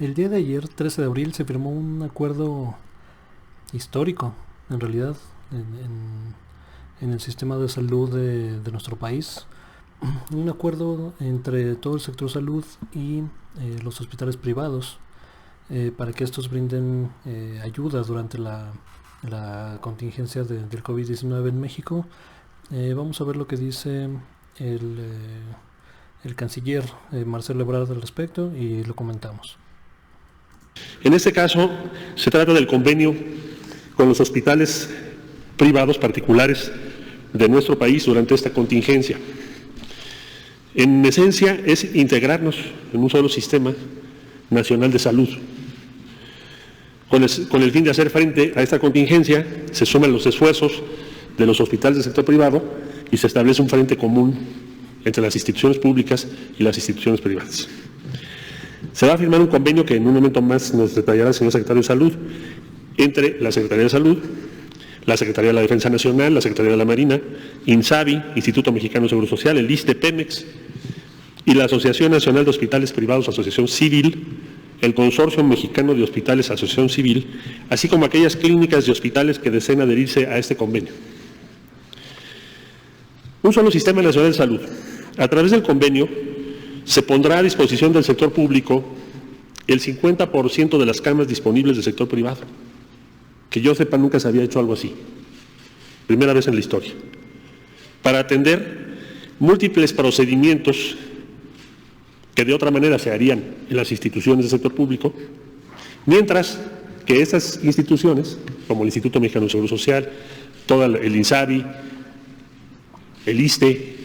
El día de ayer, 13 de abril, se firmó un acuerdo histórico, en realidad, en el sistema de salud de nuestro país. Un acuerdo entre todo el sector salud y los hospitales privados para que estos brinden ayuda durante la contingencia del COVID-19 en México. Vamos a ver lo que dice el, eh, el canciller Marcelo Ebrard al respecto y lo comentamos. En este caso, se trata del convenio con los hospitales privados particulares de nuestro país durante esta contingencia. En esencia, es integrarnos en un solo sistema nacional de salud. Con el fin de hacer frente a esta contingencia, se suman los esfuerzos de los hospitales del sector privado y se establece un frente común entre las instituciones públicas y las instituciones privadas. Se va a firmar un convenio que en un momento más nos detallará el señor secretario de Salud, entre la Secretaría de Salud, la Secretaría de la Defensa Nacional, la Secretaría de la Marina, INSABI, Instituto Mexicano de Seguro Social, el ISSSTE, Pemex, y la Asociación Nacional de Hospitales Privados, Asociación Civil, el Consorcio Mexicano de Hospitales, Asociación Civil, así como aquellas clínicas y hospitales que deseen adherirse a este convenio. Un solo Sistema Nacional de Salud. A través del convenio, se pondrá a disposición del sector público el 50% de las camas disponibles del sector privado. Que yo sepa, nunca se había hecho algo así. Primera vez en la historia. Para atender múltiples procedimientos que de otra manera se harían en las instituciones del sector público, mientras que estas instituciones, como el Instituto Mexicano de Seguro Social, todo el INSABI, el ISSSTE,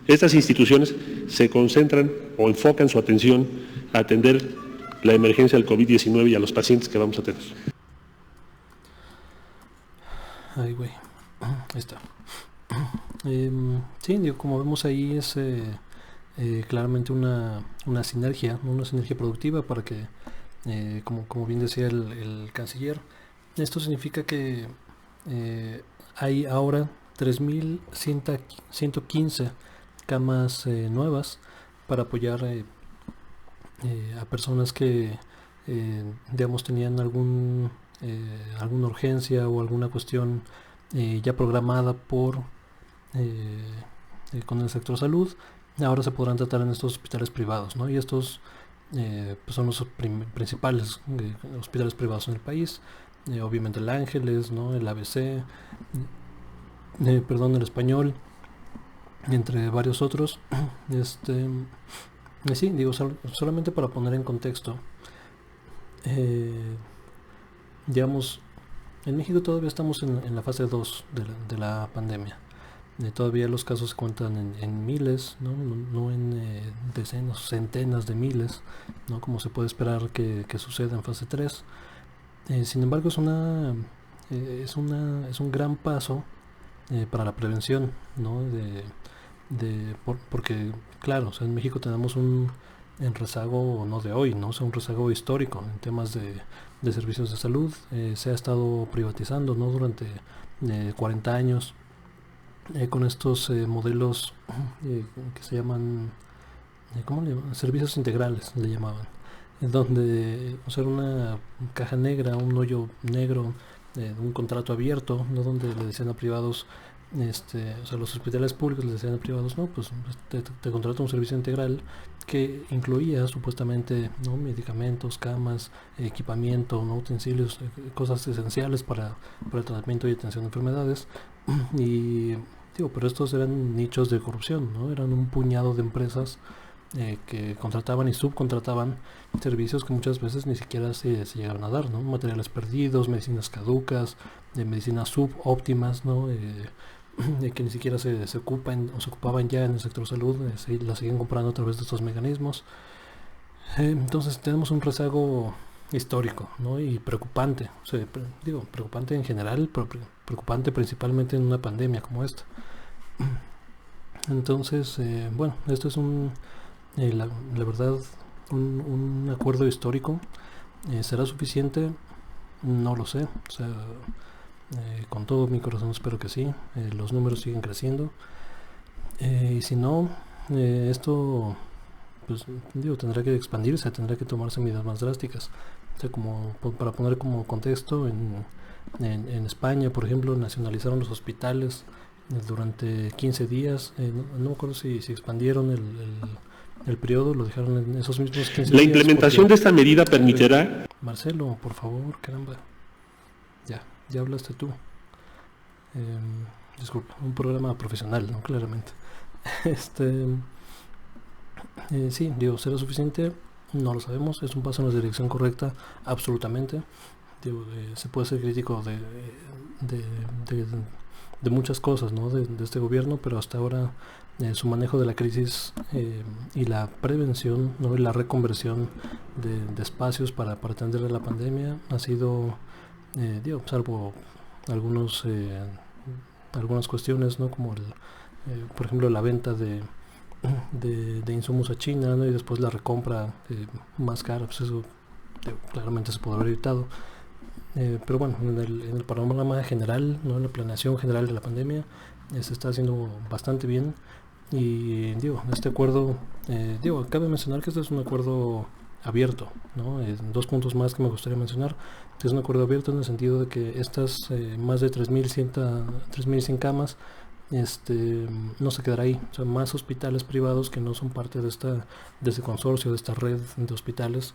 estas instituciones se concentran o enfocan su atención a atender la emergencia del COVID-19 y a los pacientes que vamos a tener. Ay, güey. Ahí está. Sí, digo, como vemos ahí es claramente una sinergia productiva para que, como bien decía el canciller, esto significa que hay ahora 3.115 camas nuevas para apoyar a personas que, digamos, tenían alguna urgencia o alguna cuestión ya programada con el sector salud. Ahora se podrán tratar en estos hospitales privados, ¿no? Y estos pues son los principales hospitales privados en el país. Obviamente el Ángeles, ¿no? El ABC, el Español, entre varios otros. Sí, digo, solamente para poner en contexto, digamos, en México todavía estamos en la fase 2 de la pandemia. Todavía los casos se cuentan en miles, no en decenas, centenas de miles, ¿no? Como se puede esperar que suceda en fase 3. Sin embargo, es un gran paso para la prevención, ¿no? Porque, claro, o sea, en México tenemos un rezago no de hoy, ¿no? O sea, un rezago histórico en temas de servicios de salud. Se ha estado privatizando, ¿no? Durante 40 años con estos modelos que se llaman, ¿cómo le llaman? Servicios integrales, le llamaban. En donde, o sea, una caja negra, un hoyo negro, un contrato abierto, ¿no? Donde le decían a privados, o sea, los hospitales públicos les decían a privados, no, pues te contrato un servicio integral que incluía supuestamente, ¿no? Medicamentos, camas, equipamiento, ¿no? Utensilios, cosas esenciales para el tratamiento y atención de enfermedades. Y digo, pero estos eran nichos de corrupción, ¿no? Eran un puñado de empresas que contrataban y subcontrataban servicios que muchas veces ni siquiera se llegaron a dar, ¿no? Materiales perdidos, medicinas caducas, medicinas subóptimas, ¿no? Que ni siquiera se ocupan o se ocupaban ya en el sector salud, las siguen comprando a través de estos mecanismos. Entonces tenemos un rezago histórico, ¿no? Y preocupante, o sea, digo, preocupante en general, pero preocupante principalmente en una pandemia como esta. Entonces, bueno, esto es la verdad, un acuerdo histórico. ¿Será suficiente? No lo sé. O sea, con todo mi corazón espero que sí. Los números siguen creciendo. Y si no, esto pues digo, tendrá que expandirse, tendrá que tomarse medidas más drásticas. O sea, como para poner como contexto, en España, por ejemplo, nacionalizaron los hospitales durante 15 días. No me acuerdo si expandieron el periodo, lo dejaron en esos mismos 15 días. La implementación de esta medida permitirá... Marcelo, por favor, caramba. Ya hablaste tú. Disculpa, un programa profesional, ¿no? Claramente. Sí, digo, ¿será suficiente? No lo sabemos, es un paso en la dirección correcta, absolutamente. Digo, se puede ser crítico de muchas cosas, ¿no? de este gobierno, pero hasta ahora su manejo de la crisis y la prevención, ¿no? Y la reconversión de espacios para atender a la pandemia ha sido, digo, salvo algunas cuestiones, ¿no? Como por ejemplo la venta de insumos a China, ¿no? Y después la recompra más cara, pues eso claramente se puede haber evitado. Pero bueno, en el panorama general, ¿no? En la planeación general de la pandemia se está haciendo bastante bien. Y digo, este acuerdo, cabe mencionar que este es un acuerdo abierto, ¿no? Dos puntos más que me gustaría mencionar. Es un acuerdo abierto en el sentido de que estas más de 3.100 camas no se quedará ahí. O sea, más hospitales privados que no son parte de este consorcio, de esta red de hospitales,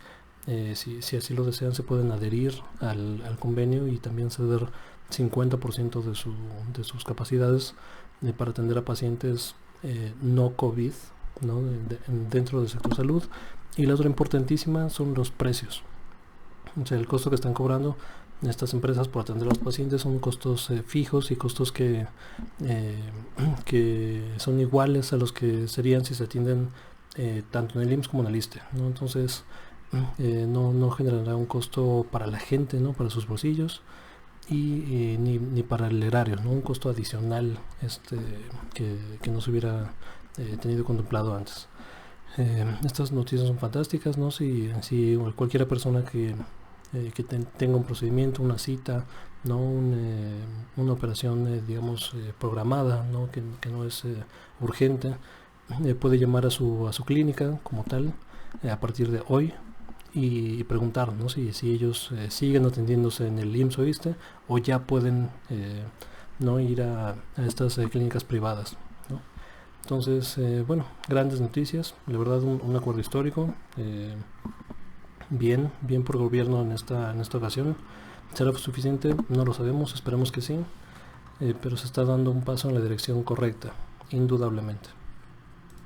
si así lo desean, se pueden adherir al convenio y también ceder 50% de sus capacidades para atender a pacientes no COVID, ¿no? Dentro del sector salud. Y la otra importantísima son los precios. O sea, el costo que están cobrando estas empresas por atender a los pacientes son costos fijos y costos que son iguales a los que serían si se atienden tanto en el IMSS como en el ISSSTE, ¿no? Entonces no generará un costo para la gente, ¿no? Para sus bolsillos, y ni para el erario, ¿no? Un costo adicional que no se hubiera tenido contemplado antes. Estas noticias son fantásticas, ¿no? Si cualquier persona que tenga un procedimiento, una cita, ¿no? Una operación, digamos, programada, ¿no? Que no es urgente, puede llamar a su clínica como tal a partir de hoy y preguntar, ¿no? si ellos siguen atendiéndose en el IMSS o ISSSTE o ya pueden no ir a estas clínicas privadas, ¿no? Entonces, bueno, grandes noticias, la verdad, un acuerdo histórico, bien por el gobierno en esta ocasión. ¿Será suficiente? No lo sabemos, esperemos que sí, pero se está dando un paso en la dirección correcta, indudablemente.